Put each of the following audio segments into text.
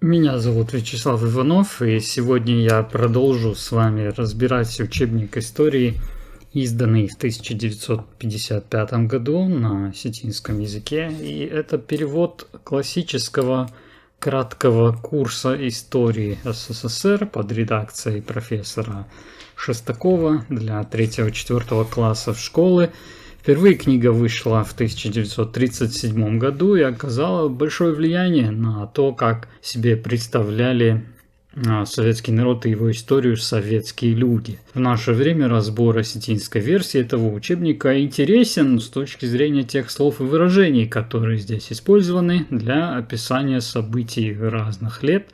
Меня зовут Вячеслав Иванов, и сегодня я продолжу с вами разбирать учебник истории, изданный в 1955 году на осетинском языке. И это перевод классического краткого курса истории СССР под редакцией профессора Шестакова для 3-4 классов школы. Впервые книга вышла в 1937 году и оказала большое влияние на то, как себе представляли советский народ и его историю советские люди. В наше время разбор осетинской версии этого учебника интересен с точки зрения тех слов и выражений, которые здесь использованы для описания событий разных лет.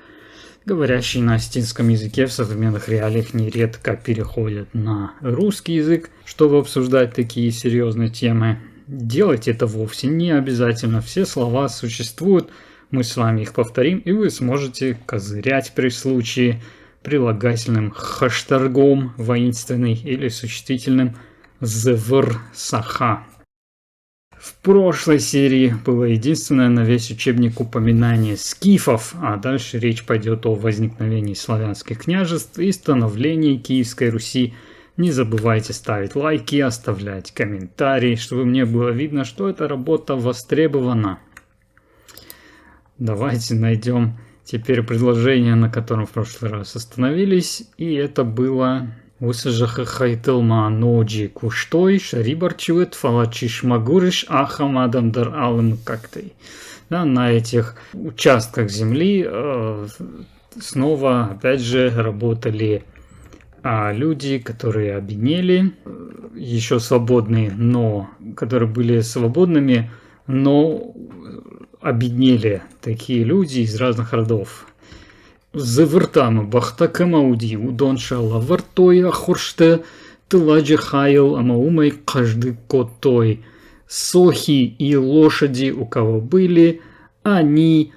Говорящие на осетинском языке в современных реалиях нередко переходят на русский язык, чтобы обсуждать такие серьезные темы. Делать это вовсе не обязательно. Все слова существуют, мы с вами их повторим, и вы сможете козырять при случае прилагательным хаштаргом воинственный или существительным звр саха. В прошлой серии было единственное на весь учебник упоминание скифов, а дальше речь пойдет о возникновении славянских княжеств и становлении Киевской Руси. Не забывайте ставить лайки, оставлять комментарии, чтобы мне было видно, что эта работа востребована. Давайте найдем теперь предложение, на котором в прошлый раз остановились, и это было... Усажахахайтылма ноджи куштой, шарибарчует, фалачиш магуриш, ахамадам дар алым как-то. Да, на этих участках земли снова, опять же, работали люди, которые обеднели, еще свободные, но которые были свободными, но обеднели такие люди из разных родов. Завертами бахтакамауди удоншала вартоя хорште тыладжи хайл амаумай каждый котой. Сохи и лошади, у кого были, они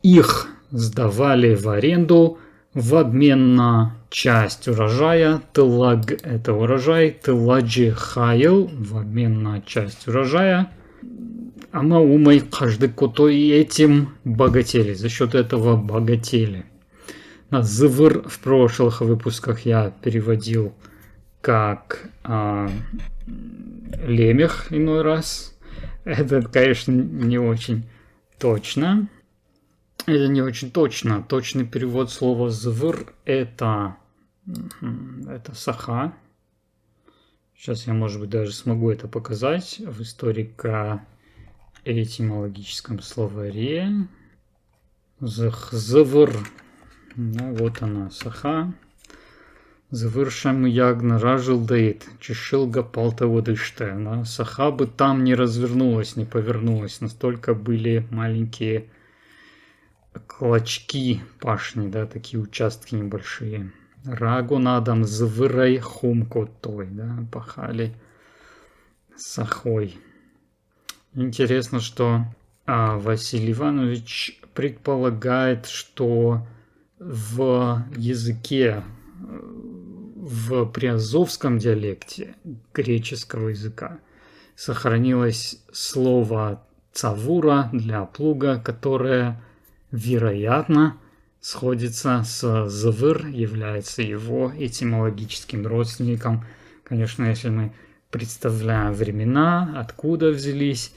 их сдавали в аренду в обмен на часть урожая. Тылаг – это урожай, тыладжи хайл в обмен на часть урожая. Амаумай каждый котой, и этим богатели, за счет этого богатели. ЗВР в прошлых выпусках я переводил как лемех иной раз. Это, конечно, не очень точно. Это не очень точно. Точный перевод слова ЗВР это саха. Сейчас я, может быть, даже смогу это показать в историко-этимологическом словаре. ЗВР. Да, вот она, саха. Завершаем ягна ражил дает, чешилга палта водышта. Да, саха бы там не развернулась, не повернулась. Настолько были маленькие клочки пашни, да, такие участки небольшие. Рагу надам звырай хумко той, да, пахали сахой. Интересно, что Василий Иванович предполагает, что в языке, в приазовском диалекте греческого языка сохранилось слово цавура для плуга, которое, вероятно, сходится с звыр, является его этимологическим родственником. Конечно, если мы представляем времена, откуда взялись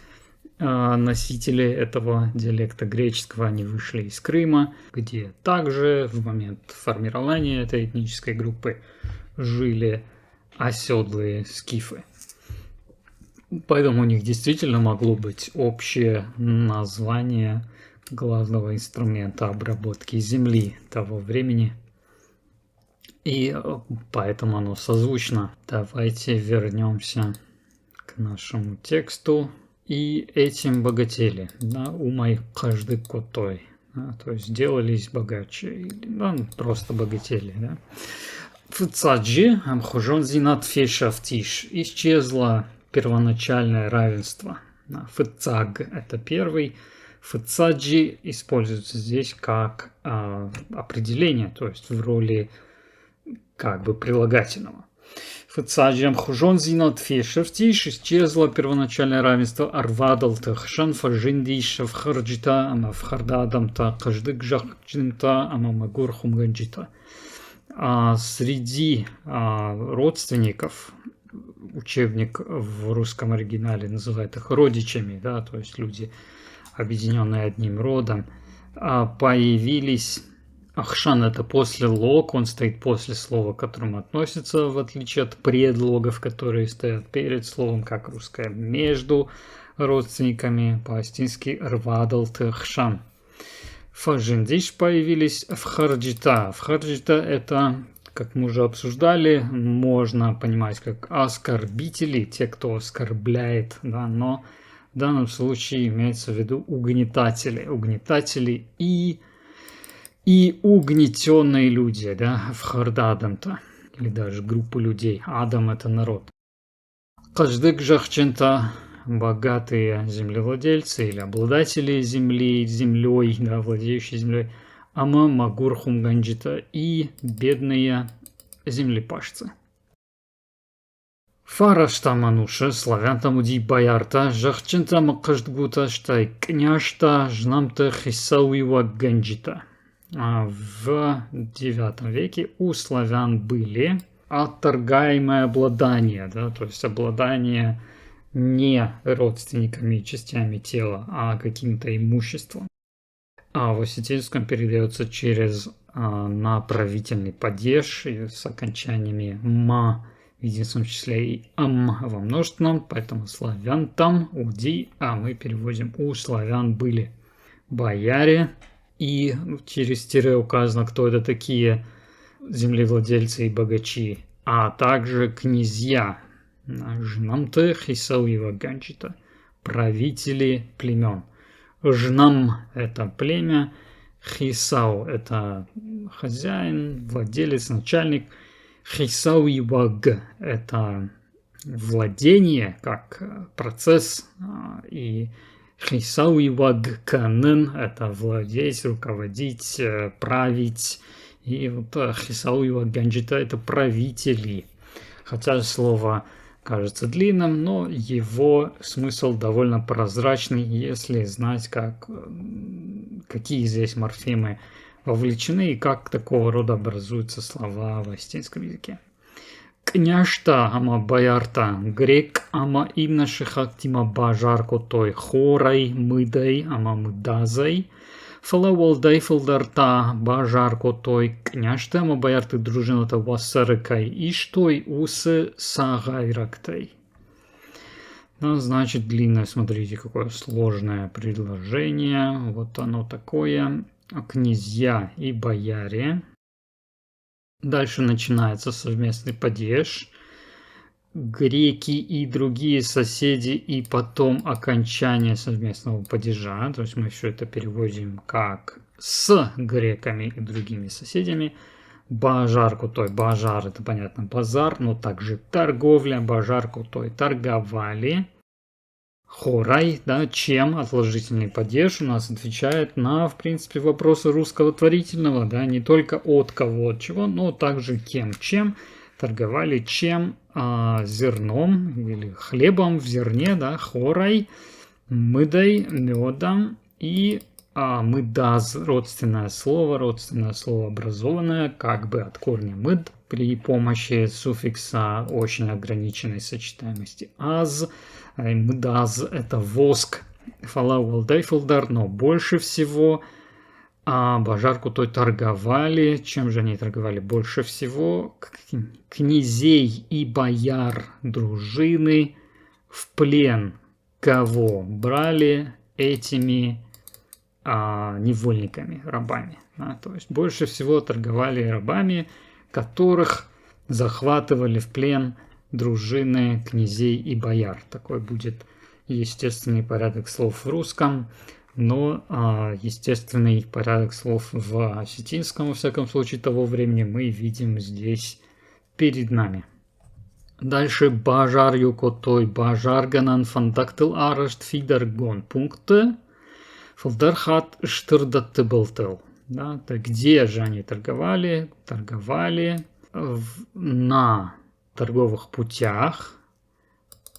носители этого диалекта греческого, они вышли из Крыма, где также в момент формирования этой этнической группы жили оседлые скифы. Поэтому у них действительно могло быть общее название главного инструмента обработки земли того времени. И поэтому оно созвучно. Давайте вернемся к нашему тексту. И этим богатели, да, умай каждый котой, да, то есть делались богаче, или, да, просто богатели, да. В цаджи амхожон зинат фешафтиш, исчезло первоначальное равенство. Да, фцаг – это первый, фцаджи используется здесь как определение, то есть в роли как бы прилагательного. В цаджам хужон зинот фешевтиш исчезло первоначальное равенство арвадалтых шан фаржиндиш в харджита ама в хардадамта каждык жахчинта ама магур хумганджита. Среди родственников учебник в русском оригинале называет их родичами, да, то есть люди, объединенные одним родом, появились. Ахшан — это после лог, он стоит после слова, к которому относится, в отличие от предлогов, которые стоят перед словом, как русское, между родственниками, по-астински рвадалт ахшан. Фажиндиш появились в харджита. В харджита это, как мы уже обсуждали, можно понимать как оскорбители, те, кто оскорбляет, да, но в данном случае имеется в виду угнетатели и угнетенные люди, да, в хардадамта, или даже группу людей. Адам — это народ. Каждык жахчента — богатые землевладельцы или обладатели землей, да, владеющие землей. Ама магур хумганджита и бедные землепашцы. Фарашта мануша, славянта муди боярта, жахчента макаждгута, штай княшта, жнамта хисауива ганджита. В IX веке у славян были отторгаемое обладание, да, то есть обладание не родственниками и частями тела, а каким-то имуществом. В осетинском передается через направительный падеж с окончаниями «ма» в единственном числе и «ам» во множественном, поэтому славян там, уди, а мы переводим «у славян были бояре». И через тире указано, кто это такие землевладельцы и богачи, а также князья, жнамте хисауива ганчита, правители племен. Жнам – это племя, хисау – это хозяин, владелец, начальник, хисауиваг – это владение, как процесс, и хисауиваг канен – это владеть, руководить, править. И вот хисауиваг ганджита – это правители. Хотя слово кажется длинным, но его смысл довольно прозрачный, если знать, какие здесь морфемы вовлечены и как такого рода образуются слова в астинском языке. Княшта ама боярта, грек ама имна шихактима бажарко той хорай мыдай ама мыдазай, фалаволдай фалдарта бажарко той княшта ама боярты дружината вассарыкай иштой усы сагайрактай. Ну, значит, длинное, смотрите, какое сложное предложение. Вот оно такое. Князья и бояре. Дальше начинается совместный падеж. Греки и другие соседи, и потом окончание совместного падежа. То есть мы все это переводим как с греками и другими соседями. Бажар кутой, бажар это понятно базар, но также торговля, бажар кутой торговали. Хорай, да, чем отложительный падеж у нас отвечает на, в принципе, вопросы русского творительного, да, не только от кого, от чего, но также кем, чем. Торговали чем? Зерном или хлебом в зерне, да, хорай, мыдой, медом и мыдаз, родственное слово образованное как бы от корня мыд при помощи суффикса очень ограниченной сочетаемости аз. Мыдаз – это воск, фалауалдайфилдар, но больше всего бажарку той торговали. Чем же они торговали больше всего? Князей и бояр дружины в плен. Кого брали этими невольниками, рабами. То есть больше всего торговали рабами, которых захватывали в плен дружины князей и бояр. Такой будет естественный порядок слов в русском, но естественный порядок слов в осетинском, во всяком случае, того времени мы видим здесь перед нами. Дальше бажар юкотой бажар ганан фандактыл арашт фидаргон пункты фалдархат штырдатты болтел. Где же они торговали? Торговали на торговых путях,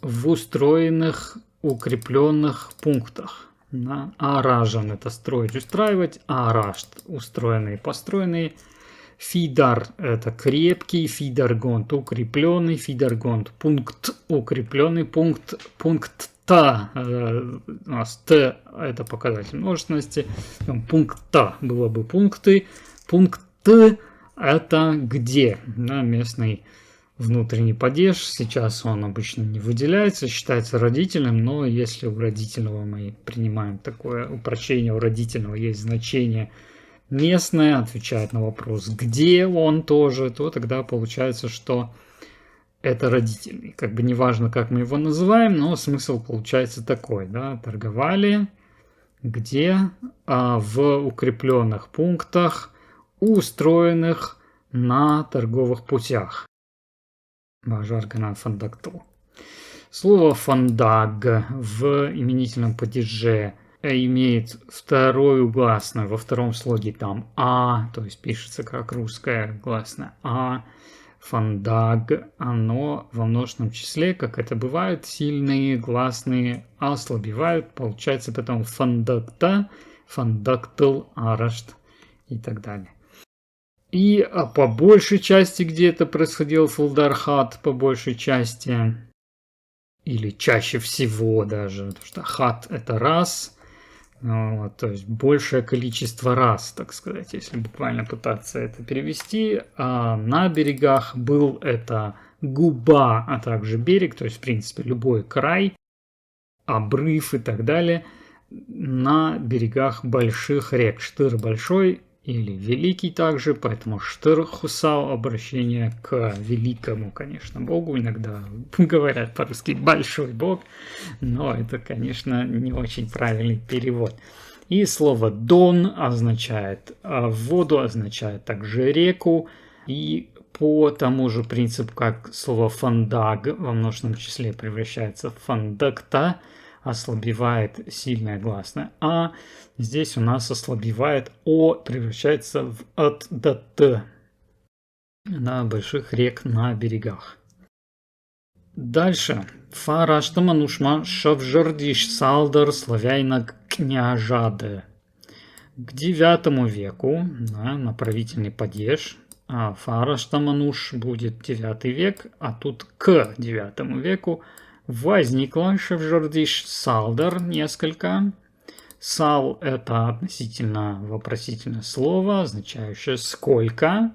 в устроенных, укрепленных пунктах. Да? Аражан — это строить, устраивать, арашт — устроенный, построенный. Фидар — это крепкий, фидаргонт — укрепленный, фидаргонт — пункт, укрепленный пункт, пункт-та. У нас т — это показатель множественности, пункт-та было бы пункты, пункт — это где, да, местный внутренний падеж. Сейчас он обычно не выделяется, считается родительным, но если у родительного мы принимаем такое упрощение, у родительного есть значение местное, отвечает на вопрос, где он тоже, то тогда получается, что это родительный. Как бы неважно, как мы его называем, но смысл получается такой, да, торговали, где, в укрепленных пунктах, устроенных на торговых путях. Бажаргана фандакту. Слово фандаг в именительном падеже имеет вторую гласную. Во втором слоге там а, то есть пишется как русская гласная а. Фандаг, оно во множественном числе, как это бывает, сильные гласные ослабевают. Получается потом фандакта, фандактл, арашт и так далее. И по большей части, где это происходило, фулдархат, по большей части, или чаще всего даже, потому что хат — это раз, то есть большее количество раз, так сказать, если буквально пытаться это перевести. А на берегах был это губа, а также берег, то есть в принципе любой край, обрыв и так далее, на берегах больших рек. Штыр большой или великий также, поэтому штыр хусау — обращение к великому, конечно, богу. Иногда говорят по-русски большой бог, но это, конечно, не очень правильный перевод. И слово дон означает воду, означает также реку, и по тому же принципу, как слово фандаг во множественном числе превращается в фандакта, ослабевает сильная гласная а, здесь у нас ослабевает о, превращается в от до т на больших рек на берегах. Дальше. Фараштаманушма шавжардиш салдар славяйнак княжаде. К 9 веку, да, направительный падеж. Фараштамануш будет 9 век, а тут к 9 веку возникло шавжардиш салдар несколько. Сал — это относительно вопросительное слово, означающее сколько.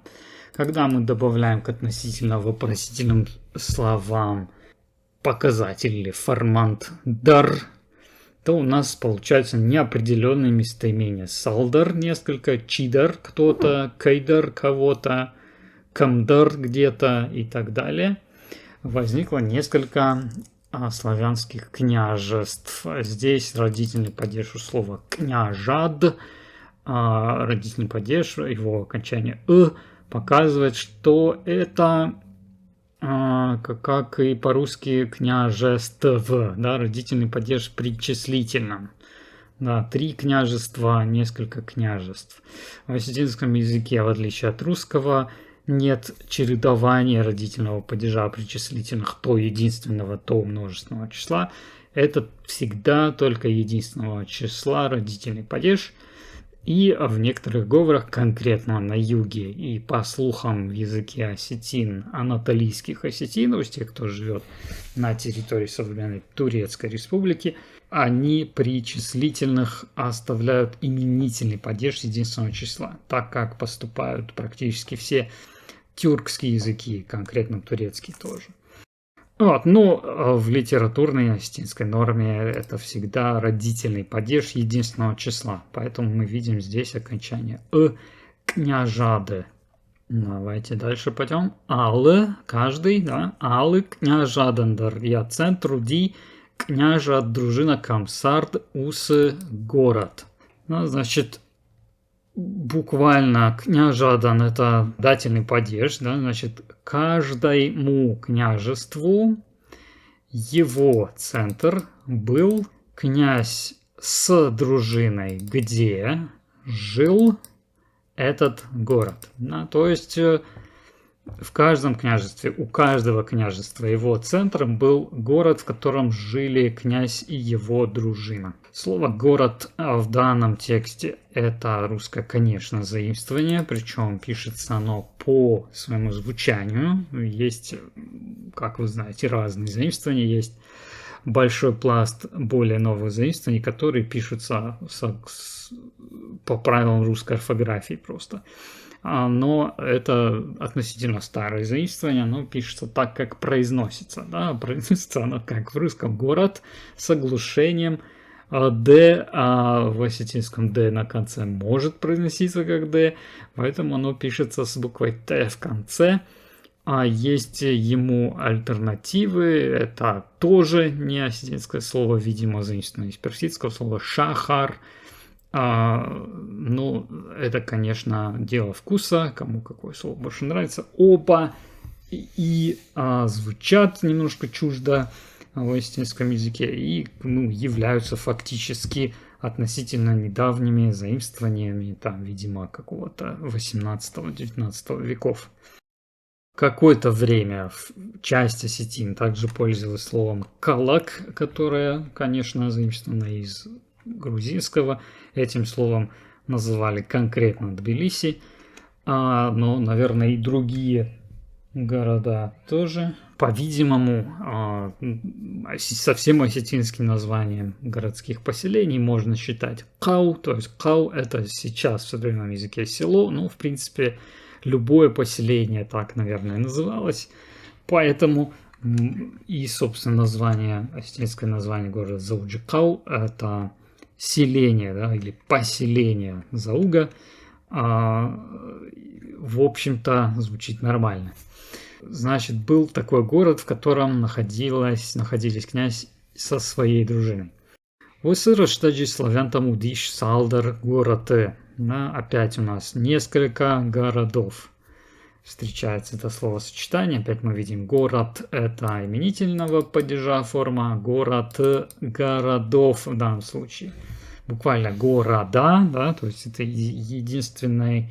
Когда мы добавляем к относительно вопросительным словам показатель или формант дар, то у нас получается неопределенное местоимение. Салдар несколько, чидар кто-то, кайдар кого-то, камдар где-то и так далее. Возникло несколько славянских княжеств. Здесь родительный падеж у слова княжад. Родительный падеж, его окончание показывает, что это, как и по-русски, княжеств, да, родительный падеж причислительном. Да, 3 княжества, несколько княжеств. В осетинском языке, в отличие от русского, нет чередования родительного падежа причислительных то единственного, то множественного числа. Это всегда только единственного числа родительный падеж. И в некоторых говорах, конкретно на юге, и по слухам в языке осетин, анатолийских осетин, из тех, кто живет на территории современной Турецкой республики, они при числительных оставляют именительный падеж единственного числа, так как поступают практически все тюркские языки, конкретно турецкий тоже. Вот, но в литературной осетинской норме это всегда родительный падеж единственного числа. Поэтому мы видим здесь окончание княжады. Давайте дальше пойдем. Алы, каждый, да, алы княжадандар. Я центр ди княжа дружина камсард усы город. Ну, значит, буквально княжадан — это дательный падеж, да, значит, каждому княжеству его центр был князь с дружиной, где жил этот город. Да, то есть В каждом княжестве, у каждого княжества его центром был город, в котором жили князь и его дружина. Слово «город» в данном тексте – это русское, конечно, заимствование, причем пишется оно по своему звучанию. Есть, как вы знаете, разные заимствования, есть большой пласт более новых заимствований, которые пишутся по правилам русской орфографии просто. Но это относительно старое заимствование, оно пишется так, как произносится. Да? Произносится оно как в русском «город» с оглушением «д», а в осетинском «д» на конце может произноситься как «д», поэтому оно пишется с буквой «т» в конце. А есть ему альтернативы, это тоже не осетинское слово, видимо, заимствовано из персидского слова «шахар». Ну, это, конечно, дело вкуса, кому какое слово больше нравится. Оба и звучат немножко чуждо в осетинском языке и являются фактически относительно недавними заимствованиями, там, видимо, какого-то 18-19 веков. Какое-то время часть осетин также пользовалась словом «калак», которое, конечно, заимствовано из грузинского. Этим словом называли конкретно Тбилиси, но, наверное, и другие города тоже. По-видимому, совсем осетинским названием городских поселений можно считать кау, то есть кау это сейчас в современном языке село, ну, в принципе, любое поселение так, наверное, называлось, поэтому и, собственно, название, осетинское название города Зауджикау – это селение, да, или поселение Зауга, в общем-то, звучит нормально. Значит, был такой город, в котором находились князь со своей дружиной. Высырыштаджи славян тому диш салдар город. Да, опять у нас несколько городов. Встречается это словосочетание. Опять мы видим город – это именительного падежа форма, город – городов в данном случае. Буквально города, да, то есть это единственное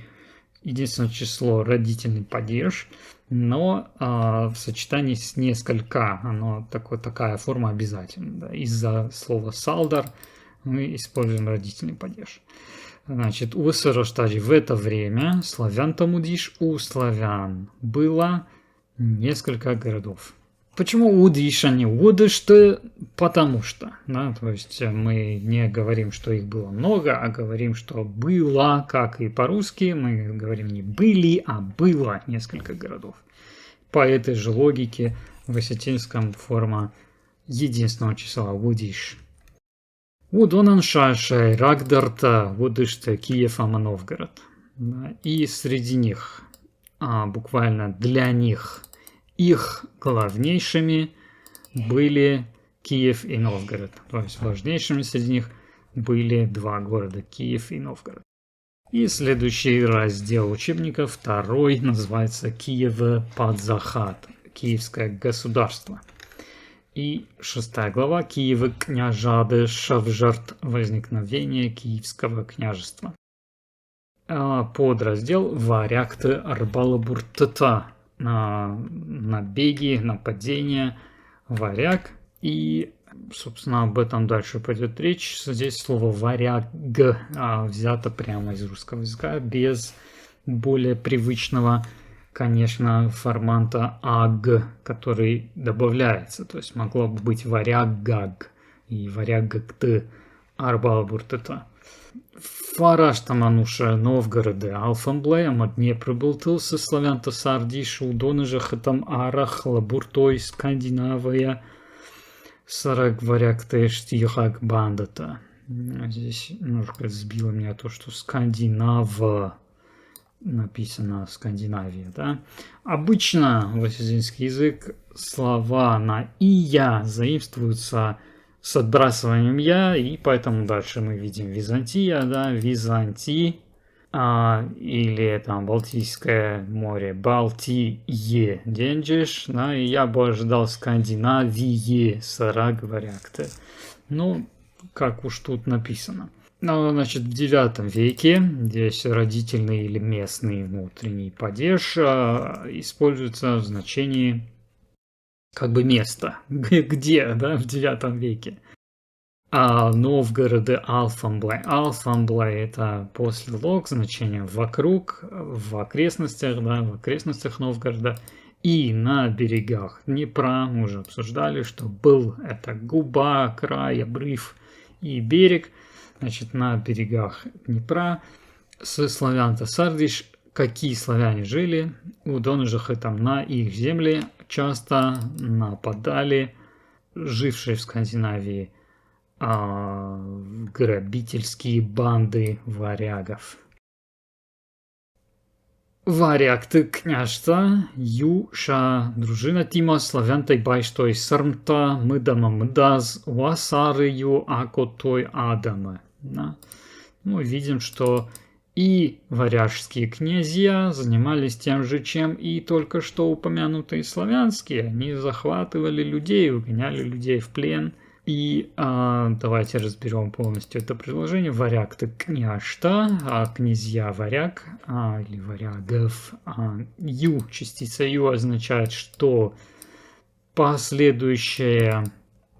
число родительный падеж, но в сочетании с несколько, такая форма обязательна. Да. Из-за слова салдар мы используем родительный падеж. Значит, у Сыроштади в это время славян тамудиш, у славян было несколько городов. Почему удиш, а не удышты? Потому что, да, то есть мы не говорим, что их было много, а говорим, что было, как и по-русски, мы говорим не были, а было несколько городов. По этой же логике в осетинском форма единственного числа удиш. Удонан Шашай, Рагдарта, Удышта, Киев, Новгород. И среди них, буквально для них, их главнейшими были Киев и Новгород. То есть важнейшими среди них были два города, Киев и Новгород. И следующий раздел учебника, второй, называется Киево-Падзахат, Киевское государство. И 6 глава Киева княжады Шавжарт, возникновение Киевского княжества. Подраздел Варякты Арбалабуртата, набеги, нападения, варяг. И, собственно, об этом дальше пойдет речь. Здесь слово варяг взято прямо из русского языка, без более привычного, конечно, форманта аг, который добавляется. То есть могло бы быть варягаг и варягагты арбалбуртета. Фараштамануша Новгорода Алфамблеем от Днепра былтылся славянта сардишу удонежах там арах лабуртой Скандинавия сарак варягты штихак бандата. Здесь немножко сбило меня то, что Скандинава написано Скандинавия, да. Обычно в осетинский язык слова на «ия» заимствуются с отбрасыванием «я», и поэтому дальше мы видим Византия, да, Византий, или там Балтийское море, Балтие, Денджиш, да, и я бы ожидал Скандинавии, сарак варягты. Ну, как уж тут написано. Ну, значит, в 9 веке здесь родительный или местный внутренний падеж используется в значении как бы места. Где, да, в 9 веке. А Новгороды Алфамблай. Алфамблай — это после лог, значение вокруг, в окрестностях, да, в окрестностях Новгорода. И на берегах Днепра, мы уже обсуждали, что был это губа, край, обрыв и берег. Значит, на берегах Днепра с славян-то сардиш, какие славяне жили, у донежах там на их земли часто нападали жившие в Скандинавии грабительские банды варягов. Варяг-ты княжца, юша дружина тима славянтай байштой сармта мыдама мдаз уасарыю акотой адама. Да? Мы видим, что и варяжские князья занимались тем же, чем и только что упомянутые славянские. Они захватывали людей, угоняли людей в плен. И давайте разберем полностью это предложение. Варяг-то княжта, а князья варяг, или варягов. Ю, частица ю означает, что последующая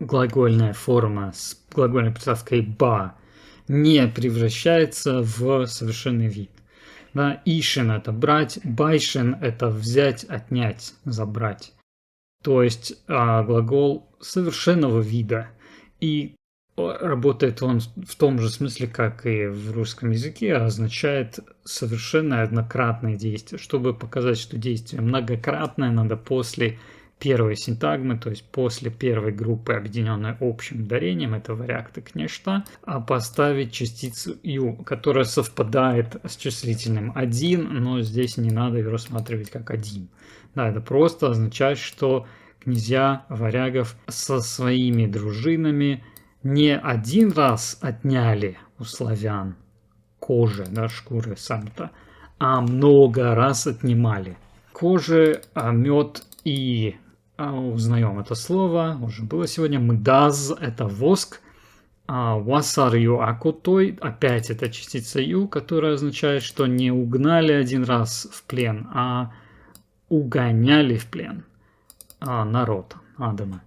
глагольная форма с глагольной приставкой ба не превращается в совершенный вид. Да, ишен — это брать, байшен — это взять, отнять, забрать. То есть глагол совершенного вида. И работает он в том же смысле, как и в русском языке, означает совершенное однократное действие. Чтобы показать, что действие многократное, надо после первой синтагмы, то есть после первой группы, объединенной общим ударением, это варяг-ты княжта, поставить частицу ю, которая совпадает с числительным один, но здесь не надо ее рассматривать как один. Да, это просто означает, что князья варягов со своими дружинами не один раз отняли у славян кожи, да, шкуры самта, а много раз отнимали. Кожи, мед и узнаем это слово, уже было сегодня, мдаз — это воск, васарью акутой, опять это частица ю, которая означает, что не угнали один раз в плен, а угоняли в плен народ Адама.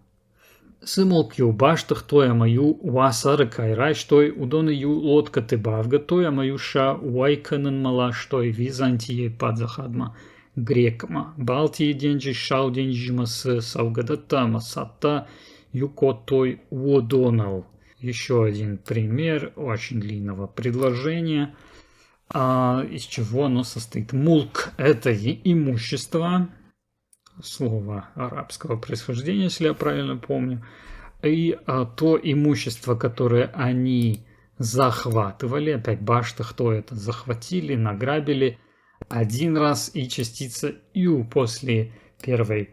Симолкю баштах тоя мою васары кайрай, штой удоны ю лодка ты бавга, тоя мою ша уайканен мала, штой Византии падзахадма грекма. Балтии деньжи шау деньжима с саугадата масата юко той уодонал. Еще один пример очень длинного предложения. Из чего оно состоит? Мулк – это имущество, слово арабского происхождения, если я правильно помню, и то имущество, которое они захватывали, опять баштах, то это захватили, награбили один раз, и частица ю после первой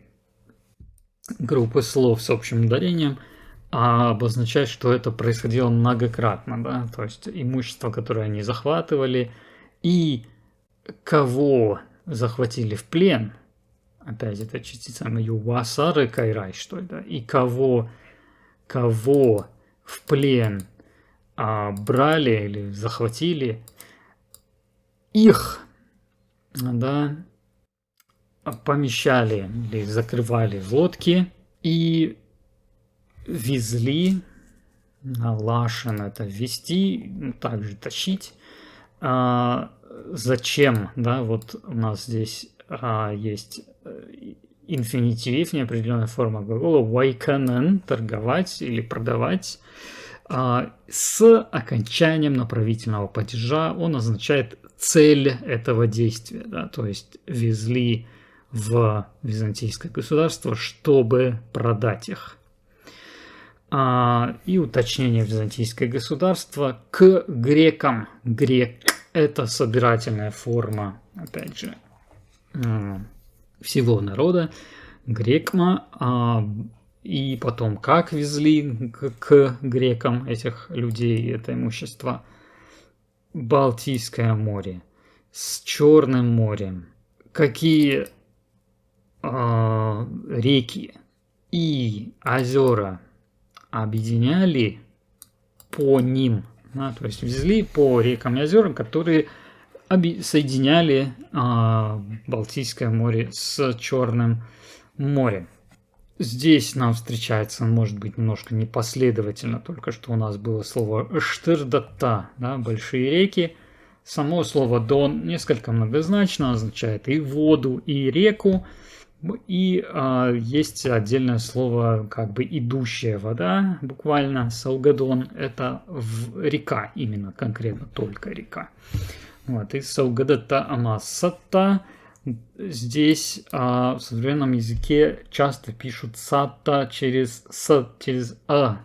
группы слов с общим ударением обозначает, что это происходило многократно, да, то есть имущество, которое они захватывали, и кого захватили в плен, опять это частица ю васары кайрай, что это, и кого в плен брали или захватили, их, да, помещали или закрывали в лодки и везли, лашен — это везти, также тащить. Зачем, да, вот у нас здесь есть инфинитив, неопределенная форма глагола вайканен, торговать или продавать, с окончанием направительного падежа. Он означает цель этого действия, да, то есть везли в византийское государство, чтобы продать их. И уточнение: византийское государство к грекам. Грек — это собирательная форма, опять же, всего народа. Грекма. И потом как везли к грекам этих людей, это имущество? Балтийское море с Черным морем. Какие реки и озера объединяли по ним, Да, то есть везли по рекам и озерам, которые соединяли Балтийское море с Черным морем. Здесь нам встречается, может быть, немножко непоследовательно. Только что у нас было слово «штырдата», да, большие реки. Само слово «дон» несколько многозначно, означает и воду, и реку. И есть отдельное слово, как бы идущая вода, буквально «саугадон». Это река, именно конкретно только река. Вот, и «саугадата амасата». Здесь в современном языке часто пишут сата через а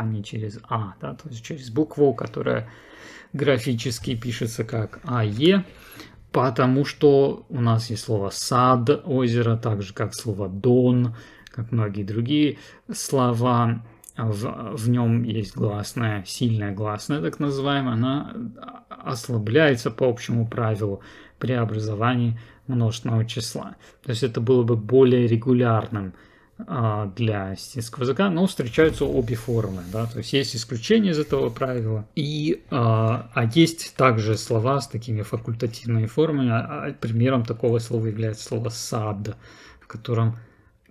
не через а, да, то есть через букву, которая графически пишется как АЕ, потому что у нас есть слово сад, озеро, так же как слово дон, как многие другие слова. В нем есть гласная, сильная гласная, так называемая, она ослабляется по общему правилу при образовании множественного числа. То есть это было бы более регулярным для осетинского языка, но встречаются обе формы. Да? То есть есть исключения из этого правила, есть также слова с такими факультативными формами. Примером такого слова является слово «сад», в котором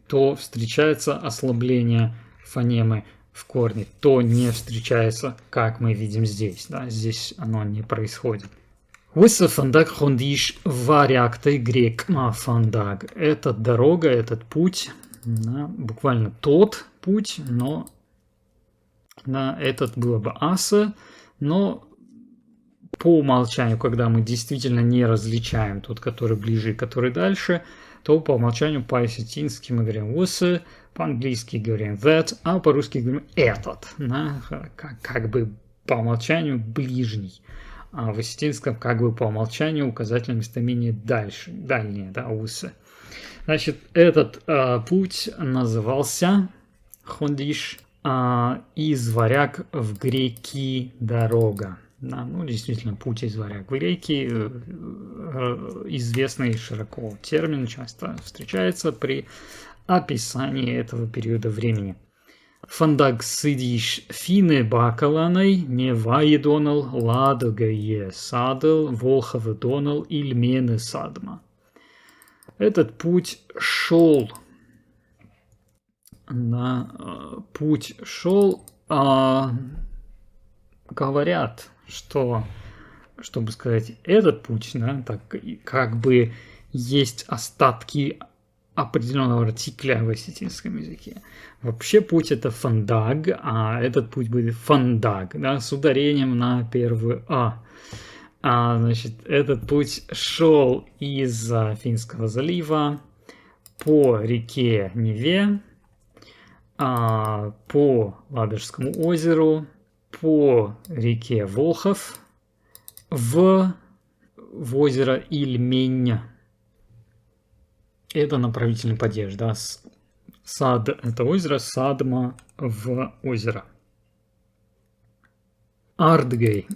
то встречается ослабление фонемы в корне, то не встречается, как мы видим здесь. Да? Здесь оно не происходит. Уисса фандаг хондиш варяктай грек фандаг. Это дорога, этот путь, да, буквально тот путь, но да, этот было бы аса, но по умолчанию, когда мы действительно не различаем тот, который ближе и который дальше, то по умолчанию по-осетински мы говорим уисса, по-английски говорим that, а по-русски говорим этот, да, как бы по умолчанию ближний. А в осетинском как бы по умолчанию указательное местоимение дальнее, да, усы. Значит, этот путь назывался хондиш, из варяг в греки дорога. Да, ну, действительно, путь из варяг в греки, известный широко термин, часто встречается при описании этого периода времени. Фандаг сидиш фине бакаланой, не ваедонал ладогае садл, волховы донал ильмены садма. Этот путь шел, говорят, что, чтобы сказать, этот путь, да, так как бы есть остатки определенного артикля в осетинском языке. Вообще путь это фандаг, а этот путь будет фандаг, да, с ударением на первую значит, этот путь шел из Финского залива по реке Неве, по Ладожскому озеру, по реке Волхов в озеро Ильмень. Это направительный падеж, да, сад это озеро, садма в озеро. Ардгей.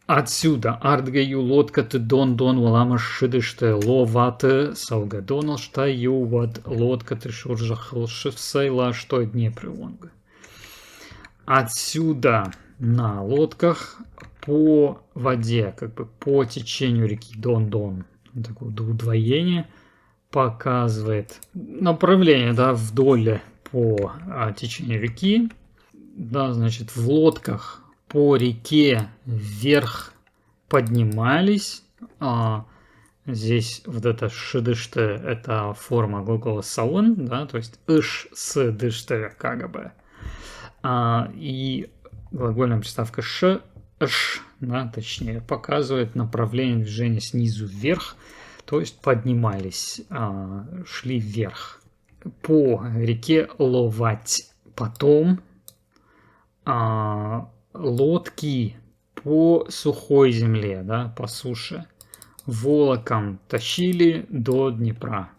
Отсюда Ардгею лодка ты дон валама шидыште ловаты саугадонал штаю вот лодка ты шуржахл шевсейла что Днепр Вонга. Отсюда на лодках по воде, как бы по течению реки Дон, такое удвоение, показывает направление, да, вдоль по течению реки, да, значит, в лодках по реке вверх поднимались. Здесь вот это шидыште, это форма глагола саун, да, то есть иш с дыште как бы. И глагольная приставка ш, да, точнее, показывает направление движения снизу вверх, то есть поднимались, шли вверх. По реке ловать. Потом лодки по сухой земле, да, по суше, волоком тащили до Днепра.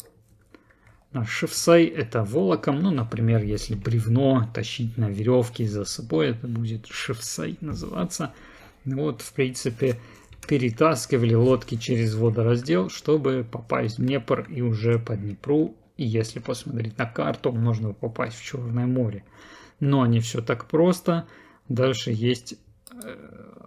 Шевсей это волоком, ну, например, если бревно тащить на веревке за собой, это будет шевсей называться. Вот, в принципе, перетаскивали лодки через водораздел, чтобы попасть в Днепр и уже по Днепру, и если посмотреть на карту, можно попасть в Черное море. Но не все так просто. Дальше есть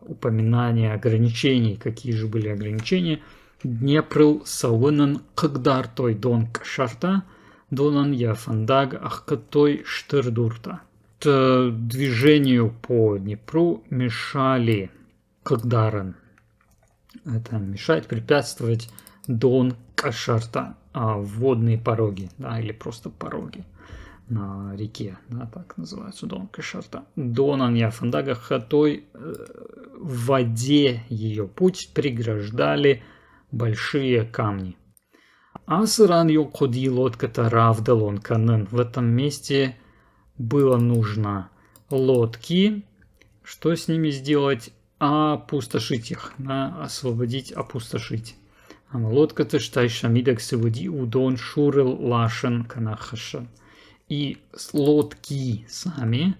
упоминание ограничений. Какие же были ограничения? Днепрл сауынен кыгдар той дон кшарта, донан яфандаг ахкатой штырдурта. Движению по Днепру мешали кыгдарен. Это мешает, препятствовать дон кшарта, водные пороги, да, или просто пороги на реке, да, так называются, дон кшарта. Донан яфандага хатой, в воде ее путь преграждали большие камни. Асыран йокоди лодка равдалон канен. В этом месте было нужно лодки. Что с ними сделать? Опустошить их, да, освободить, опустошить. Лодка-то штай шамидак севоди удон шурел лашен канахаша. И лодки сами,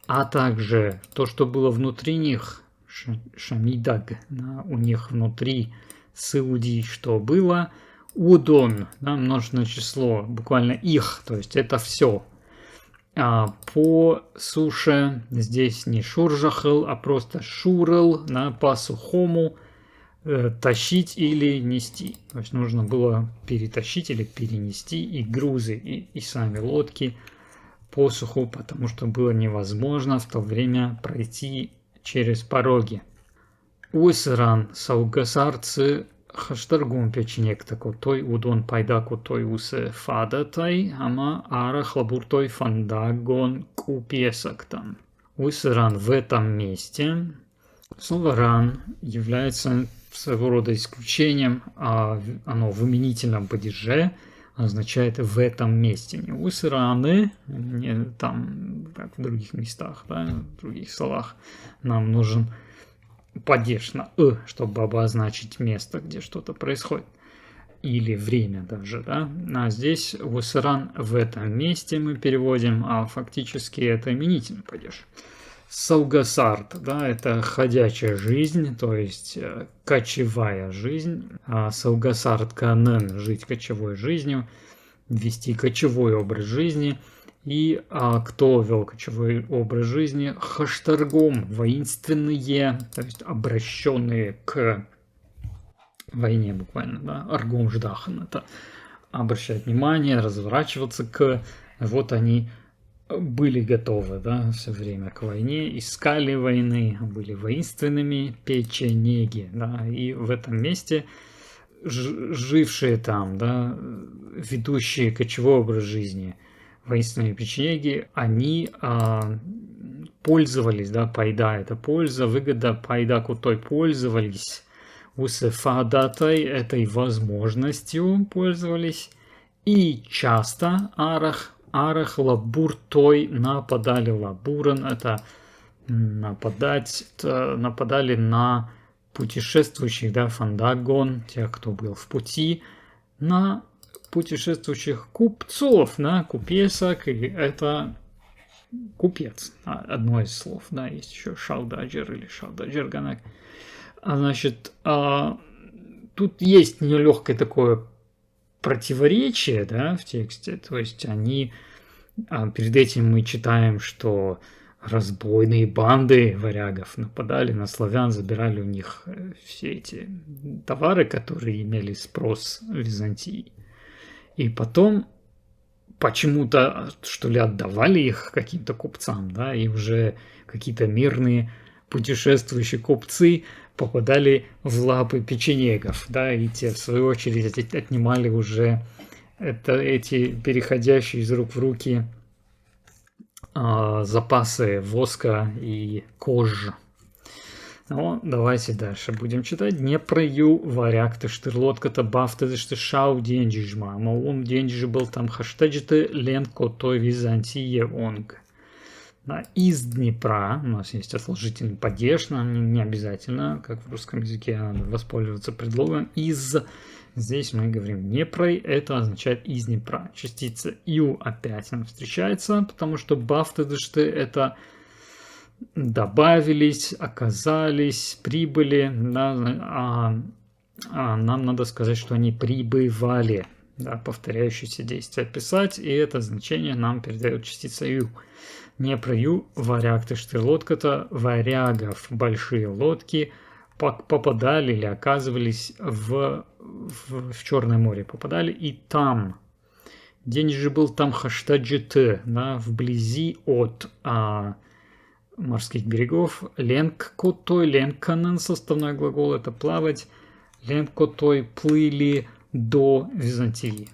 а также то, что было внутри них, шамидаг, да, у них внутри сауди, что было, удон, да, множественное число, буквально их, то есть это все. По суше здесь не шуржахал, а просто шурел, да, по сухому тащить или нести. То есть нужно было перетащить или перенести и грузы, и сами лодки по суху, потому что было невозможно в то время пройти через пороги. Уйсыран саугасарцы хаштаргум печенек тако той удон пайдаку той усе фадатай, ама арах лабуртой фандагон купесактам. Уйсыран в этом месте. Слово ран является своего рода исключением, а оно в именительном падеже означает в этом месте. Не уйсыраны, не там, как в других местах, да, в других словах. Нам нужен падеж на чтобы обозначить место, где что-то происходит. Или время даже, да. А здесь уйсыран в этом месте мы переводим, а фактически это именительный падеж. Саугасарт, да, это ходячая жизнь, то есть кочевая жизнь. А саугасарт канен, жить кочевой жизнью, вести кочевой образ жизни. И кто вел кочевой образ жизни? Хаштаргом, воинственные, то есть обращенные к войне буквально, да, аргом ждахан, это обращать внимание, разворачиваться к, вот они были готовы, да, все время к войне, искали войны, были воинственными печенеги, да, и в этом месте жившие там, да, ведущие кочевой образ жизни, воинственные печенеги, они пользовались, да, пайда, это польза, выгода, пайда кутой пользовались, усефадатой, этой возможностью пользовались, и часто арах лабуртой нападали, лабуран, это нападали на путешествующих, да, фандагон, тех, кто был в пути, на путешествующих купцов, да, купесок, и это купец, одно из слов, да, есть еще шаудаджер или шаудаджерганак. Значит, тут есть нелегкое такое противоречие, да, в тексте, то есть они, перед этим мы читаем, что разбойные банды варягов нападали на славян, забирали у них все эти товары, которые имели спрос в Византии. И потом почему-то, что ли, отдавали их каким-то купцам, да, и уже какие-то мирные путешествующие купцы попадали в лапы печенегов, да, и те, в свою очередь, отнимали уже эти переходящие из рук в руки запасы воска и кожи. Ну, давайте дальше будем читать. Не прою варяг, ты штырлотка-то бафты, ты что шау деньжма. Но он деньжи был там хаштаджиты ленко той Византии онг. Да, из Днепра, у нас есть отложительный падеж, нам не обязательно, как в русском языке, надо воспользоваться предлогом из. Здесь мы говорим Днепрой, это означает из Днепра. Частица ю опять нам встречается, потому что бафтедышты это добавились, оказались, прибыли, да, нам надо сказать, что они прибывали. да, повторяющееся действие писать, и это значение нам передает частица ю. Не про ю, варяг ты лодка-то, варягов большие лодки попадали или оказывались в Черное море, попадали и там. День же был там хаштаджите, да, вблизи от морских берегов. Ленкотой, ленканен, составной глагол, это плавать. Ленкотой плыли до Византии.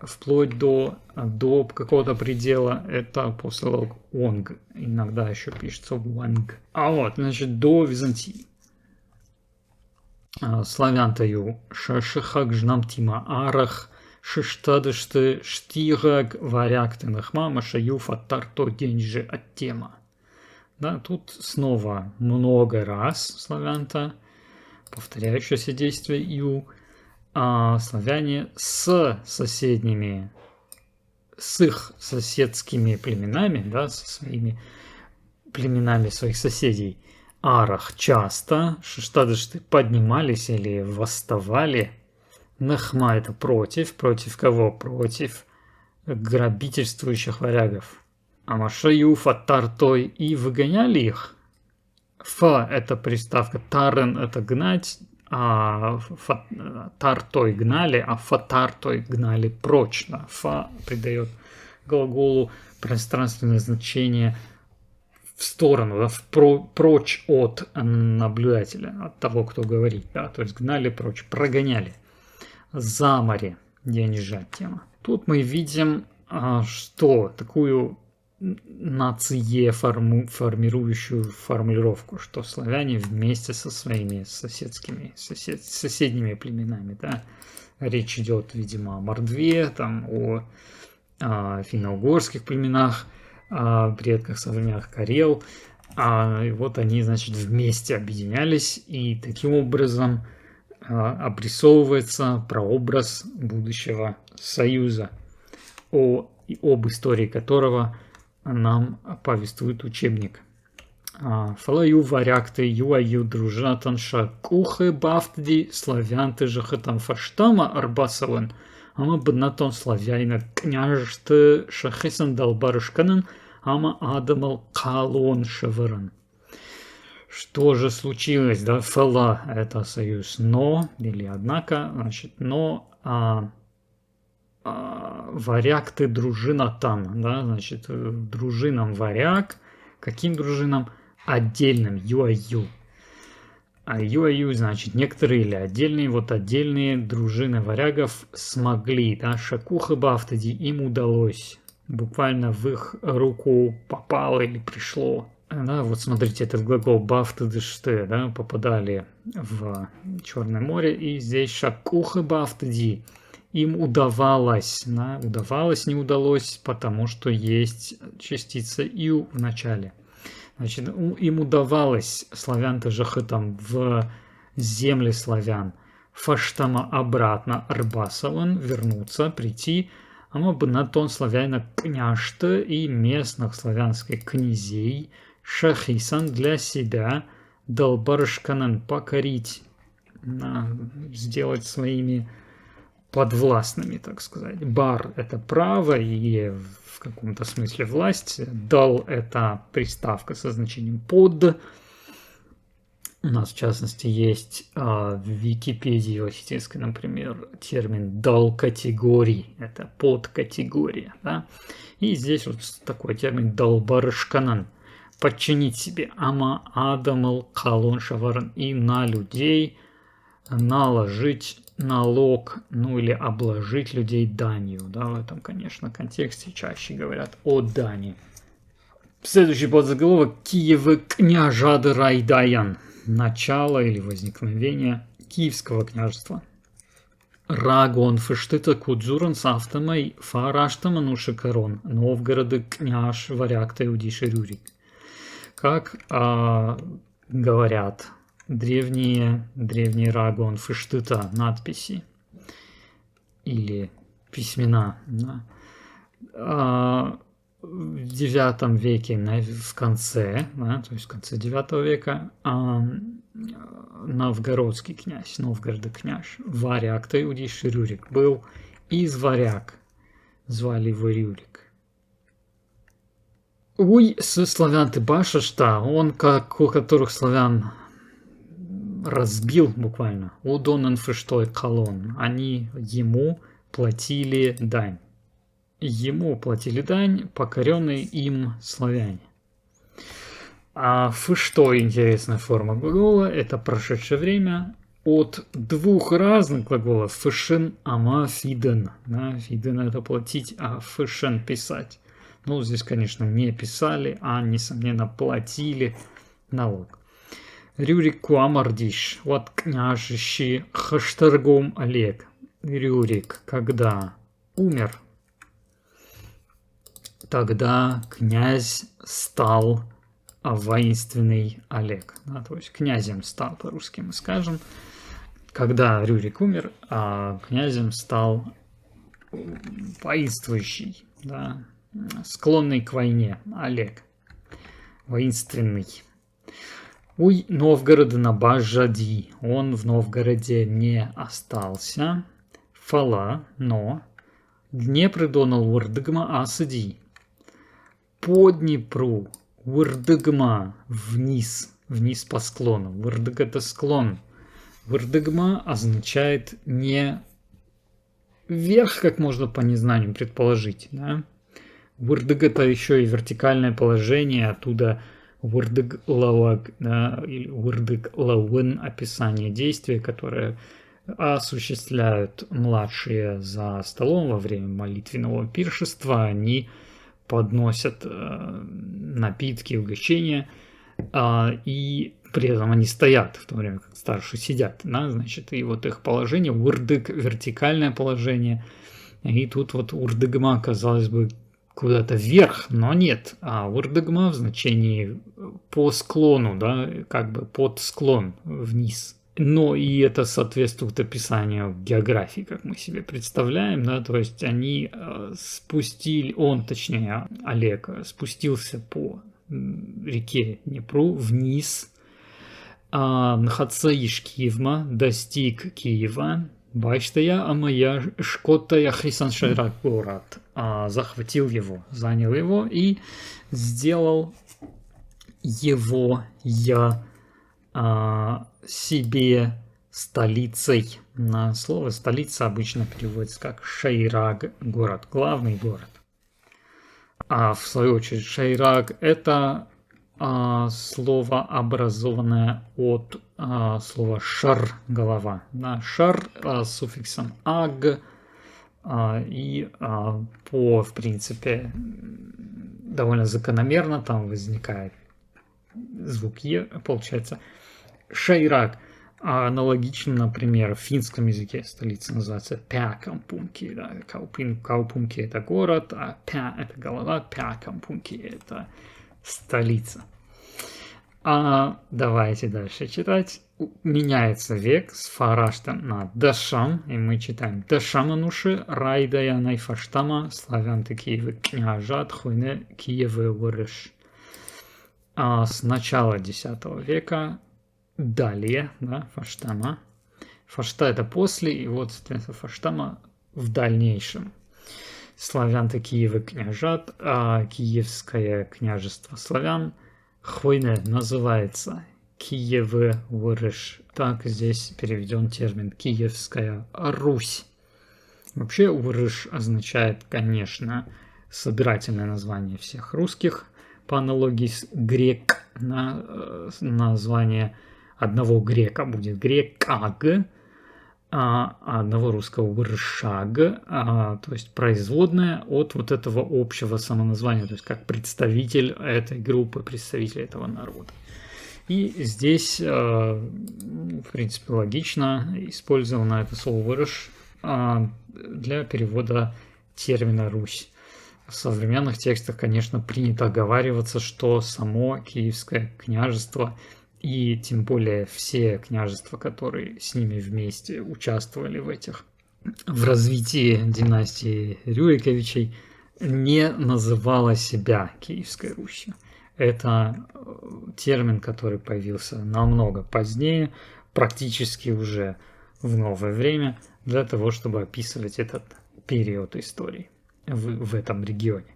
Вплоть до какого-то предела, это после онг. Иногда еще пишется ванг. А вот, значит, до Византии. Славянтаю шашихак жнам тима арах шиштадышты штигак варякты нахмама шаю фаттарто деньжи от тема. Да, тут снова много раз славянта, повторяющееся действие ю, славяне с соседними, с их соседскими племенами, да, со своими племенами своих соседей, арах часто, шиштадышты поднимались или восставали. Нахма это против кого? Против грабительствующих варягов. Амашаю фатартой и выгоняли их. Фа это приставка, тарен это гнать, тартой гнали, а фатартой гнали прочно. Фа придает глаголу пространственное значение в сторону, да, прочь от наблюдателя, от того, кто говорит, да, то есть гнали прочь, прогоняли. За море, денежа тема. Тут мы видим, что такую нации формирующую формулировку, что славяне вместе со своими соседними племенами, да, речь идет, видимо, о Мордве, там, о финно-угорских племенах, предках современных карел, и вот они, значит, вместе объединялись, и таким образом обрисовывается прообраз будущего союза, об истории которого нам повествует учебник. Фалаю варякты юаю дружатанша кухе бафтди славянты же хатам фаштама арбасован, ама бнатон славяйна княжты шахисан далбарышканан, ама адамал калон шеверан. Что же случилось, да, фала это союз, но, или однако, значит, но варяг ты дружина там, да, значит, дружинам варяг, каким дружинам? Отдельным, юаю. А юаю, значит, некоторые или отдельные, вот отдельные дружины варягов смогли, да, шакуха бафтади, им удалось, буквально в их руку попало или пришло. Да, вот смотрите, этот глагол бафтадыште, да, попадали в Черное море, и здесь шакуха бафтади. Им удавалось, да, удавалось, не удалось, потому что есть частица ю в начале. Значит, им удавалось славян-то жахытам в земле славян фаштама обратно арбасован, вернуться, прийти, амабнатон славяна княжта и местных славянских князей шахисан для себя долбарышканан покорить, сделать своими подвластными, так сказать. Бар – это право и в каком-то смысле власть. Дал – это приставка со значением под. У нас, в частности, есть в Википедии осетинской, например, термин «дал категорий». Это подкатегория. Да? И здесь вот такой термин «далбарышканан». Подчинить себе. Ама адамал калон шаваран. И на людей наложить налог, ну или обложить людей данью. Да, в этом, конечно, контексте чаще говорят о дани. Следующий подзаголовок: Киевы княжады Райдаян. Начало или возникновение Киевского княжества. Рагон фештыта кудзуран сафтамай фараштама нушекарон. Новгороды княж варяг иудиши рюрик. Как говорят древние рагон фештыта надписи или письмена, да, в 9 веке, в конце, да, то есть в конце 9 века новгородский князь, Новгорода княж. Варяг, то иудиш Рюрик был из варяг. Звали его Рюрик. Уй, с славян ты баша, что он, как у которых славян разбил буквально. Удонен фыштой колон. Они ему платили дань. Ему платили дань покоренные им славяне. А фыштой интересная форма глагола. Это прошедшее время от двух разных глаголов. Фышен, ама, фиден. Да, фиден это платить, а фышен писать. Ну, здесь, конечно, не писали, а, несомненно, платили налог. Рюрик Куамардиш, вот княжище Хаштаргом Олег. Рюрик, когда умер, тогда князь стал воинственный Олег. Да, то есть князем стал, по-русски мы скажем. Когда Рюрик умер, а князем стал воинствующий, да, склонный к войне Олег. Воинственный. Уй, Новгород на Бажади. Он в Новгороде не остался. Фала, но Днепр донал Урдыгма асади. По Днепру Урдыгма вниз по склону. Урдыг это склон. Урдыгма означает не вверх, как можно по незнанию предположить. Да? Урдыг это еще и вертикальное положение, оттуда Урдыг лаваг, да, или Урдыг лауэн, описание действия, которое осуществляют младшие за столом во время молитвенного пиршества. Они подносят напитки, угощения, и при этом они стоят, в то время как старшие сидят. Да, значит, и вот их положение, Урдыг, вертикальное положение, и тут вот Урдыгма, казалось бы, куда-то вверх, но нет. А Урдыгма в значении по склону, да, как бы под склон вниз. Но и это соответствует описанию географии, как мы себе представляем, да, то есть они спустили, точнее Олег, спустился по реке Днепру вниз, Нхацаиш Киевма достиг Киева, Бачтая, а моя Шкотая Хрисаншайрак город, захватил его, занял его и сделал его себе столицей. На слово столица обычно переводится как Шайраг, город, главный город. А в свою очередь Шайраг это слово, образованное от слова шар, голова. Да, шар с суффиксом аг, и в принципе, довольно закономерно там возникает звук Е, получается Шайраг. Аналогично, например, в финском языке столица называется Пякампунки. Да? Каупунки это город, а Пя это голова, Пякампунки это столица. Давайте дальше читать. Меняется век с фараштом на дашам, и мы читаем дашамануши райдая найфаштама славян Киевы княжат хуйне Киевы вырыш. С начала X века далее, да, фаштама. Фашта это после, и вот, соответственно, фаштама в дальнейшем. Славян Киевы княжат, Киевское княжество славян Хойне называется Киевы Вырыш. Так здесь переведен термин Киевская Русь. Вообще Вырыш означает, конечно, собирательное название всех русских, по аналогии с грек, название одного грека будет грекаг, а одного русского выршаг, то есть производная от вот этого общего самоназвания, то есть как представитель этой группы, представитель этого народа. И здесь, в принципе, логично использовано это слово «вырыш» для перевода термина «Русь». В современных текстах, конечно, принято оговариваться, что само Киевское княжество и тем более все княжества, которые с ними вместе участвовали в развитии династии Рюриковичей, не называло себя Киевской Русью. Это термин, который появился намного позднее, практически уже в новое время, для того, чтобы описывать этот период истории в этом регионе.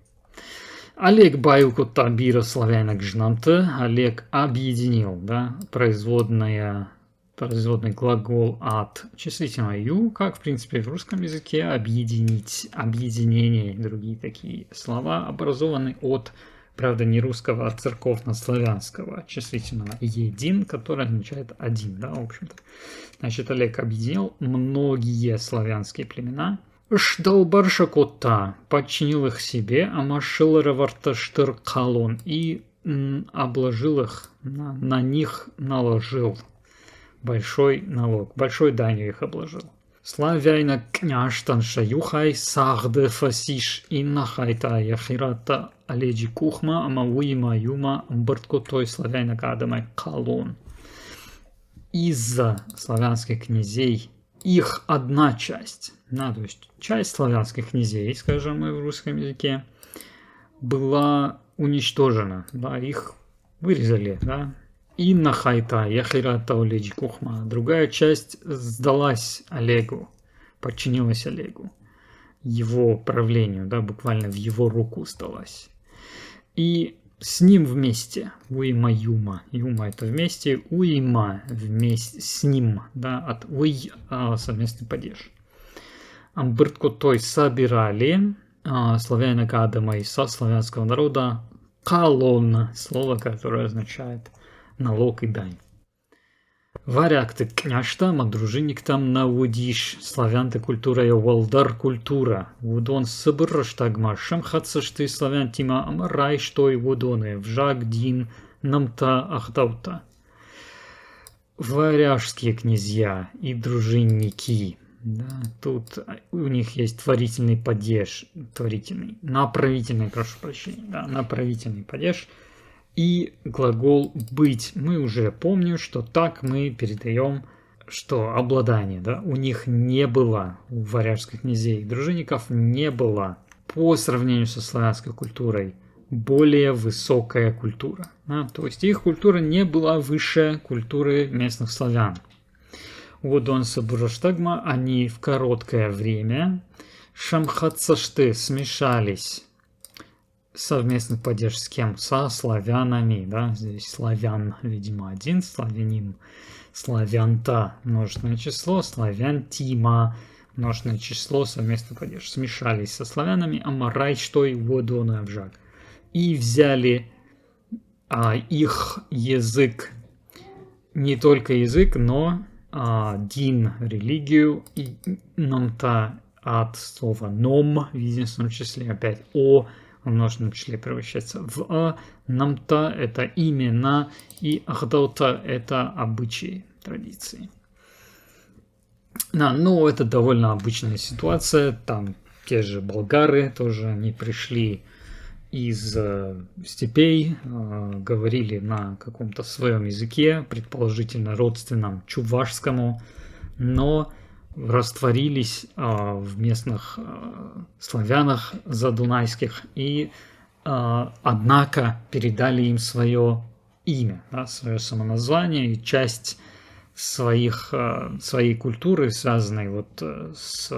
Олег Баюку Табира славянок жнамты. Олег объединил, да, производный глагол от числительного ю, как в принципе в русском языке объединить, объединение и другие такие слова образованы от, правда, не русского, а церковно-славянского числительного един, который означает один, да, в общем-то. Значит, Олег объединил многие славянские племена. Ждалбарша кота подчинил их себе, а машилараварташтыр калон и обложил их, на них наложил большой налог, большой данью их обложил. Славяйна княштан шаюхай сахде фасиш инна хайта яхирата аледжи кухма амауима юма бырткотой славяйна кадамай калон. Из-за славянских князей их одна часть, да, то есть часть славянских князей, скажем мы в русском языке, была уничтожена, да, их вырезали, да. Инна хайта яхирата оледжи кухма. Другая часть сдалась Олегу, подчинилась Олегу, его правлению, да, буквально в его руку сдалась. И с ним вместе, уима юма, юма это вместе, уима вместе с ним, да, от уй совместный падеж. Амбырткотой собирали славянок Адама и со славянского народа калон, слово, которое означает налог и дань. Варяг ты княштам, а дружинник там наводишь. Славян ты культура я волдар культура. Вудон собраш тагма, шамхатсаш ты славян тима амарай, что и вудоны. Вжак дин намта ахдаута. Варяжские князья и дружинники. Да, тут у них есть творительный падеж, направительный, прошу прощения, да, направительный падеж. И глагол «быть». Мы уже помним, что так мы передаем, что обладание, да, у них не было, у варяжских князей и дружинников не было, по сравнению со славянской культурой, более высокая культура. Да, то есть их культура не была выше культуры местных славян. Удон Сабураштагма, они в короткое время шамхатсашты смешались. Совместный падеж с кем? Со славянами, да, здесь славян, видимо, один, славянин, славянта, множественное число, славянтима, множественное число, совместный падеж. Смешались со славянами, амарай, что и водону обжак. И взяли их язык, не только язык, но дин, религию, и намта от слова ном в единственном числе, опять о, в множественном числе превращается в а, намта это имена, и ахдаута это обычаи, традиции. Да, ну это довольно обычная ситуация, там те же болгары тоже, они пришли из степей, говорили на каком-то своем языке, предположительно родственном чувашскому, но растворились в местных славянах задунайских и, однако, передали им свое имя, да, свое самоназвание и часть своей культуры, связанной вот с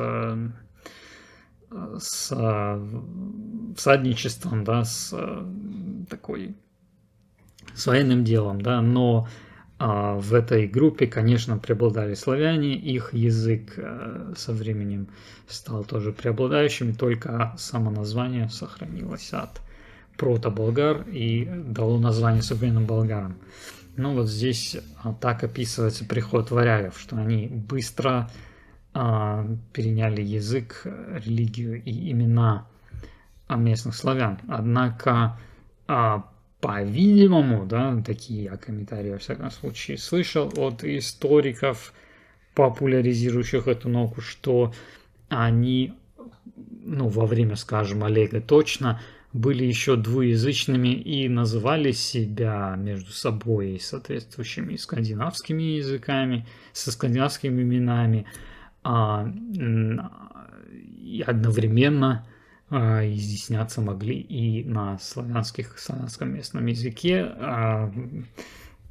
всадничеством, да, с военным делом, да, но в этой группе, конечно, преобладали славяне, их язык со временем стал тоже преобладающим, и только само название сохранилось от прото-болгар и дало название современным болгарам. Ну вот здесь так описывается приход варягов, что они быстро переняли язык, религию и имена местных славян. Однако, по-видимому, да, такие я комментарии во всяком случае слышал от историков, популяризирующих эту науку, что они, ну, во время, скажем, Олега точно, были еще двуязычными и называли себя между собой соответствующими скандинавскими языками, со скандинавскими именами, и одновременно изъясняться могли и на славянском местном языке,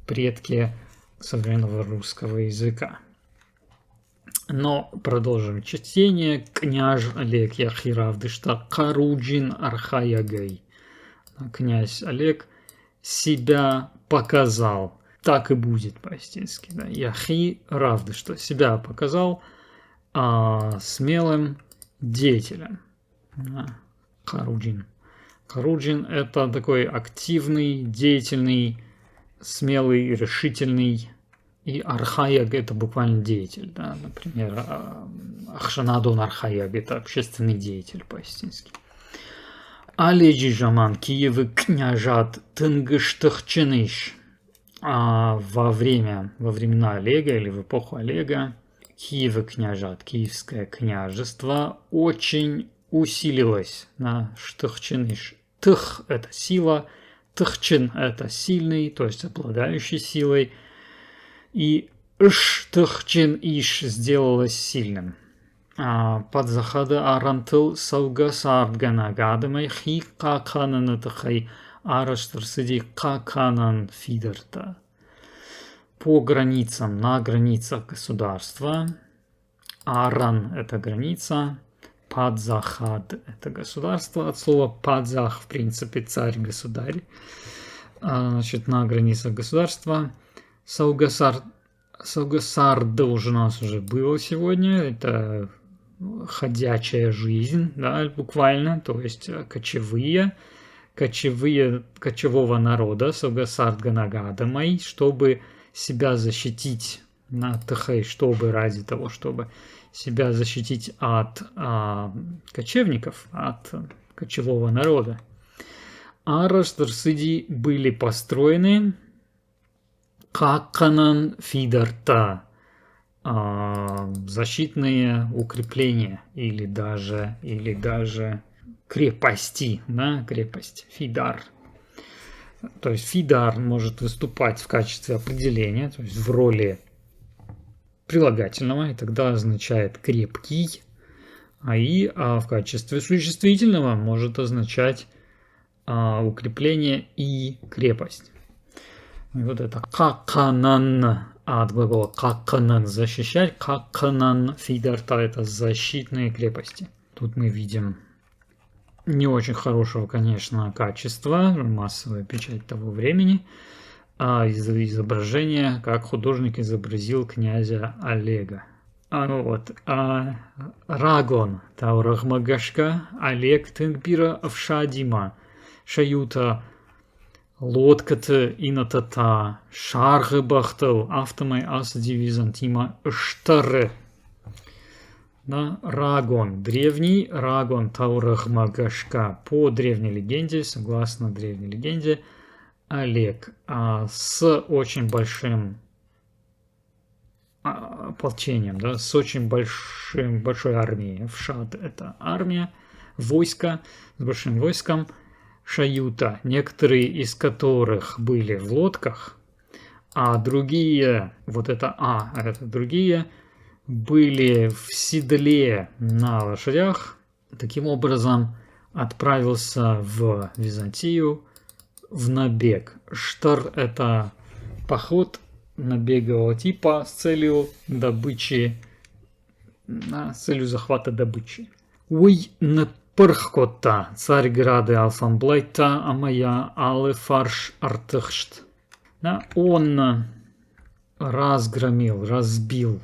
предки современного русского языка. Но продолжим чтение. Княж Олег Яхиравдышта Каруджин Архаягай. Князь Олег себя показал. Так и будет по-астински. Да? Яхиравдышта себя показал смелым деятелем. Каруджин. Каруджин — это такой активный, деятельный, смелый, решительный. И Архаяг — это буквально деятель. Да? Например, Ахшанадон Архаяг — это общественный деятель по-астински. Аледжи Жаман Киевы княжат Тынгыштахчыныш. Во времена Олега или в эпоху Олега Киевы княжат, Киевское княжество, очень усилилось на Штахчыныш. Тых — это сила, Тахчин — это сильный, то есть обладающий силой. И Штахчин Иш сделалось сильным. Под захада Арантыл Саугасардганагадамай Хи Какананатахай Араштарсиди Каканан Фидерта. По границам, на границах государства. Аран — это граница. Падзахад — это государство. От слова падзах, в принципе, царь-государь. Значит, на границах государства. Саугасард уже у нас уже было сегодня. Это ходячая жизнь, да, буквально. То есть кочевого народа. Саугасард Ганагадамай, чтобы себя защитить ради того, чтобы себя защитить от кочевников, от кочевого народа. Араштарсиди были построены Каканан Фидарта, защитные укрепления или даже крепости, да, крепость, Фидар. То есть Фидар может выступать в качестве определения, то есть в роли прилагательного, и тогда означает крепкий, в качестве существительного может означать укрепление и крепость. И вот это каканан, от глагола каканан — защищать, каканан Фидарта — это защитные крепости. Тут мы видим не очень хорошего, конечно, качества, массовая печать того времени, изображение, как художник изобразил князя Олега. Рагон Таурахмагашка Олег Тынгбира Авшадима Шаюта Лодката Инатата Шаргы Бахтал Автомай Асади Византима Штары. Да, Рагон, древний Рагон Таурахмагашка. По древней легенде, согласно древней легенде, Олег с очень большим ополчением, да, с очень большой армией. Вшад — это армия, войско, с большим войском. Шаюта, некоторые из которых были в лодках, а другие, другие были в седле на лошадях. Таким образом, отправился в Византию в набег. Штар — это поход набегового типа с целью добычи, с целью захвата добычи. Пырхкота, Царьграды Алфамблайта, Амая Алефарш Артыхшт. Да, он разгромил, разбил.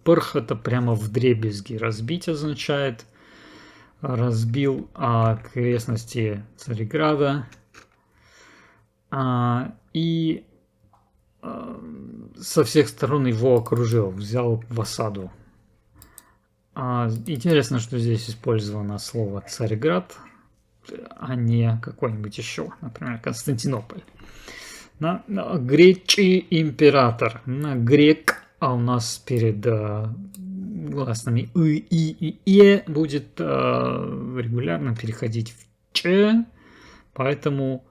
Пырх — это прямо вдребезги. Разбить означает разбил окрестности Царьграда и со всех сторон его окружил, взял в осаду. Интересно, что здесь использовано слово Царьград, а не какой-нибудь еще, например, Константинополь. Гречий император. Грек, а у нас перед гласными и е будет регулярно переходить в ч, поэтому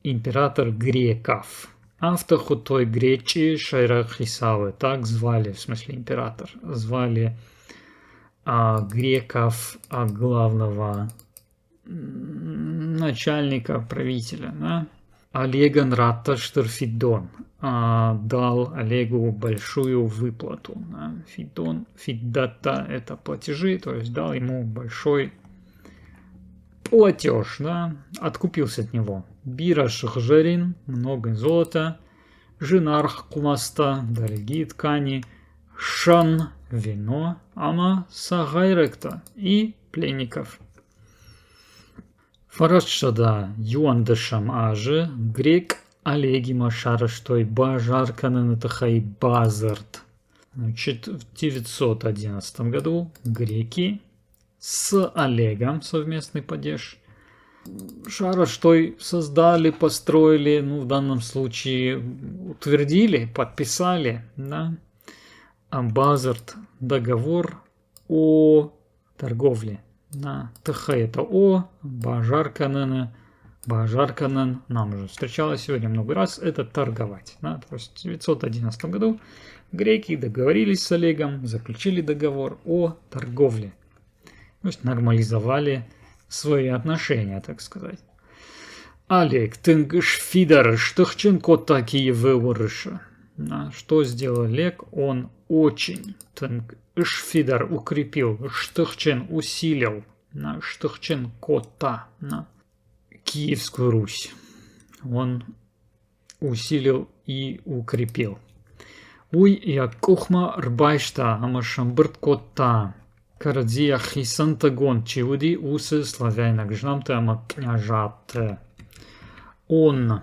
император греков. Автохутой Гречи Шайрахисавы, так звали, в смысле император, звали греков главного начальника, правителя, да? Олеган Раташтарфидон дал Олегу большую выплату. Да? Фиддата – это платежи, то есть дал ему большой платеж, да? Откупился от него. Бира Шахжарин, много золота. Жинарх Кумаста, дорогие ткани. Шан, вино. Ама Сагайректа и пленников. Фарашшада юандашам ажи, грек Олегима Шараштой Бажарканен Тахай Базарт. Значит, в 911 году греки с Олегом, совместный падеж, Шараштой создали, построили, ну, в данном случае утвердили, подписали, да, Базарт, договор о торговле. На ТХ это О, Бажарканен, нам уже встречалось сегодня много раз, это торговать. Да? То есть в 911 году греки договорились с Олегом, заключили договор о торговле. То есть нормализовали свои отношения, так сказать. Олег, Тынгшфидар, Штыхченко такие выворыша. Что сделал Олег? Он очень Штыхфидар укрепил, Штыхчен усилил, Штыхчен кота, Киевскую Русь. Он усилил и укрепил. Уй я кухма рбайшта, амашамбрт кота. Кардия хисантагон чиуди усы славяйнак жнамте ама княжат. Он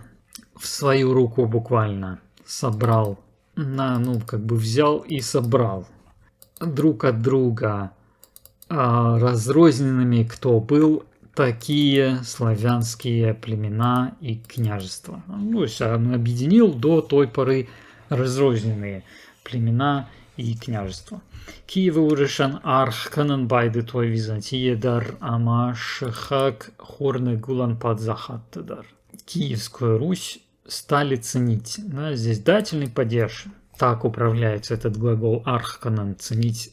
в свою руку буквально собрал, взял и собрал друг от друга разрозненными, кто был, такие славянские племена и княжества. Ну, то есть он объединил до той поры разрозненные племена и княжества. Киев урышан арх кананбайды твой Византия дар амашхак хорны гулан подзахаттадар. Киевскую Русь стали ценить. Да, здесь дательный падеж. Так управляется этот глагол архканан, ценить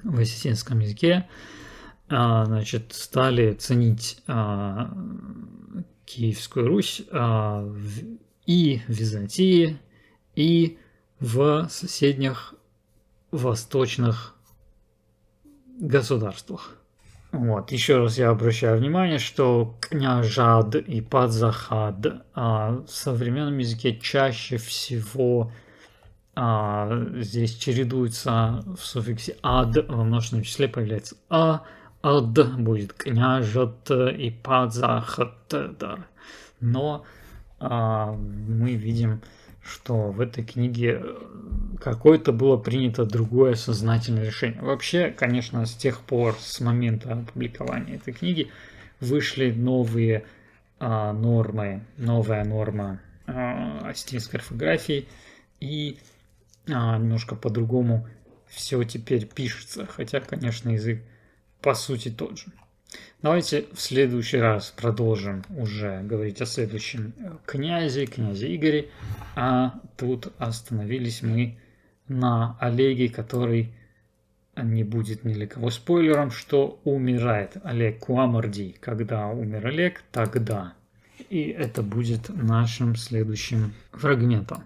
в осетинском языке. Значит, стали ценить Киевскую Русь и в Византии, и в соседних восточных государствах. Вот, еще раз я обращаю внимание, что княжад и падзахад в современном языке чаще всего здесь чередуются в суффиксе ад, во множественном числе появляется ад будет княжат и падзахатдар. Но мы видим, что в этой книге какое-то было принято другое сознательное решение. Вообще, конечно, с тех пор, с момента опубликования этой книги, вышли новые нормы, новая норма осетинской орфографии, и немножко по-другому все теперь пишется, хотя, конечно, язык по сути тот же. Давайте в следующий раз продолжим уже говорить о следующем князе Игоре, а тут остановились мы на Олеге, который не будет ни для кого спойлером, что умирает Олег Куамарди. Когда умер Олег, тогда. И это будет нашим следующим фрагментом.